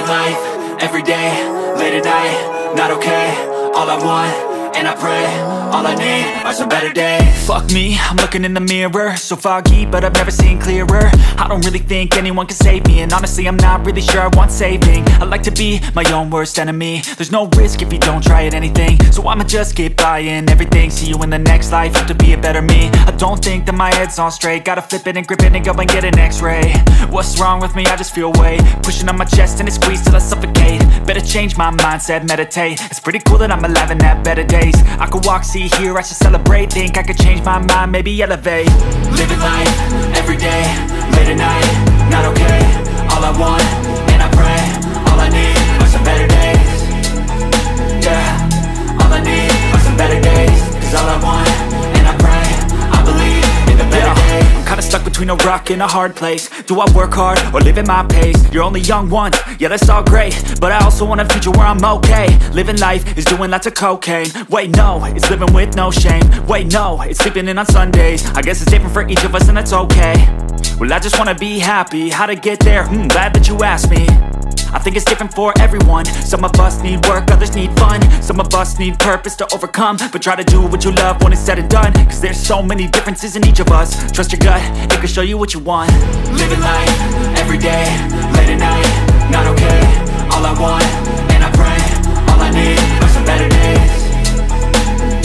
life, every day, late at night, not okay. All I want, and I pray, all I need are some better days. Fuck me, I'm looking in the mirror, so foggy, but I've never seen clearer. I don't really think anyone can save me, and honestly I'm not really sure I want saving. I like to be my own worst enemy. There's no risk if you don't try at anything, so I'ma just keep buying everything. See you in the next life, have to be a better me. I don't think that my head's on straight, gotta flip it and grip it and go and get an x-ray. What's wrong with me? I just feel weight pushing on my chest and it squeezes till I suffocate. Better change my mindset, meditate. It's pretty cool that I'm alive and have better days. I could walk, see, hear, I should celebrate. Think I could change my mind, maybe elevate. Living life, every day, late at night, not okay. All I want, and I pray, all I need are some better days. Yeah, all I need are some better days. Cause all I want, and I pray, I believe in the better days. I'm kinda stuck between a rock and a hard place. Do I work hard or live at my pace? You're only young once, yeah that's all great, but I also want a future where I'm okay. Living life is doing lots of cocaine. Wait no, it's living with no shame. Wait no, it's sleeping in on Sundays. I guess it's different for each of us and that's okay. Well I just wanna be happy, how to get there? Glad that you asked me. I think it's different for everyone. Some of us need work, others need fun. Some of us need purpose to overcome. But try to do what you love when it's said and done. Cause there's so many differences in each of us. Trust your gut, it can show you what you want. Living life, every day, late at night, not okay. All I want, and I pray, all I need are some better days.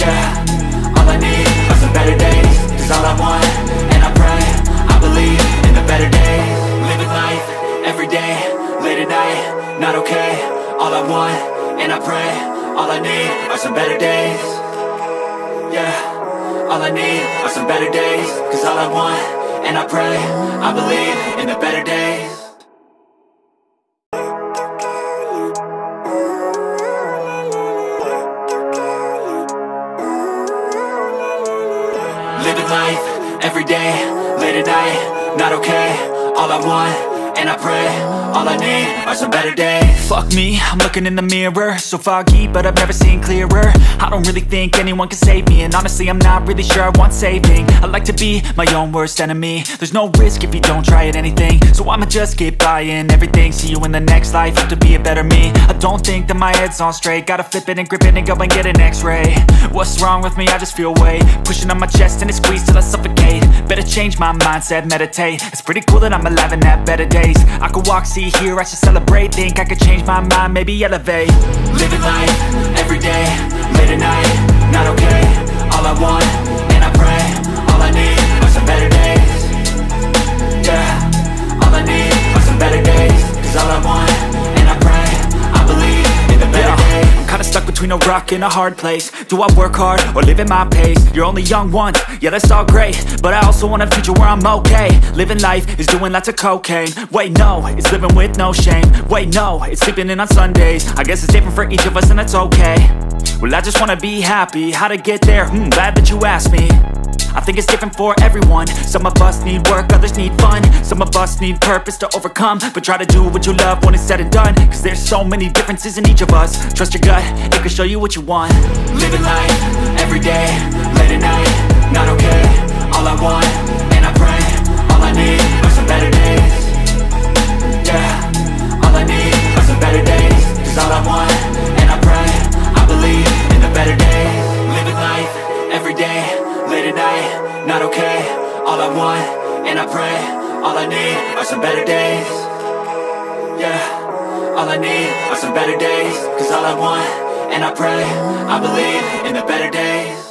Yeah, all I need are some better days. Cause all I want, and I pray, I believe in the better days. Living life, every day, late at night, not okay. All I want, and I pray, all I need are some better days. Yeah, all I need are some better days. Cause all I want, and I pray, I believe in the better days. Living life, every day, late at night, not okay. All I want, and I pray, all I need are some better days. Fuck me, I'm looking in the mirror, so foggy, but I've never seen clearer. I don't really think anyone can save me, and honestly I'm not really sure I want saving. I like to be my own worst enemy. There's no risk if you don't try at anything, so I'ma just keep buying everything. See you in the next life, have to be a better me. I don't think that my head's on straight, gotta flip it and grip it and go and get an x-ray. What's wrong with me? I just feel weight pushing on my chest and it squeezes till I suffocate. Better change my mindset, meditate. It's pretty cool that I'm alive and have better days. I could walk, see, hear, I should celebrate. Think I could change my mind, maybe elevate. Living life, every day, late at night, not okay. All I want, and I pray, all I need are some better days. Yeah, all I need are some better days. Cause all I want, and I pray, I believe in the better days. I'm kinda stuck between a rock and a hard place. Do I work hard or live at my pace? You're only young once, yeah that's all great, but I also want a future where I'm okay. Living life is doing lots of cocaine. Wait no, it's living with no shame. Wait no, it's sleeping in on Sundays. I guess it's different for each of us and that's okay. Well I just wanna be happy, how to get there? Glad that you asked me. I think it's different for everyone. Some of us need work, others need fun. Some of us need purpose to overcome. But try to do what you love when it's said and done. Cause there's so many differences in each of us. Trust your gut, it can show you what you want. Living life, every day, late at night, not okay. All I want, and I pray, all I need are some better days. Yeah, all I need are some better days. Cause all I want, and I pray, I believe in the better days. Living life, every day, late at night, not okay. All I want, and I pray, all I need are some better days. Yeah, all I need are some better days. Cause all I want, and I pray, I believe in the better days.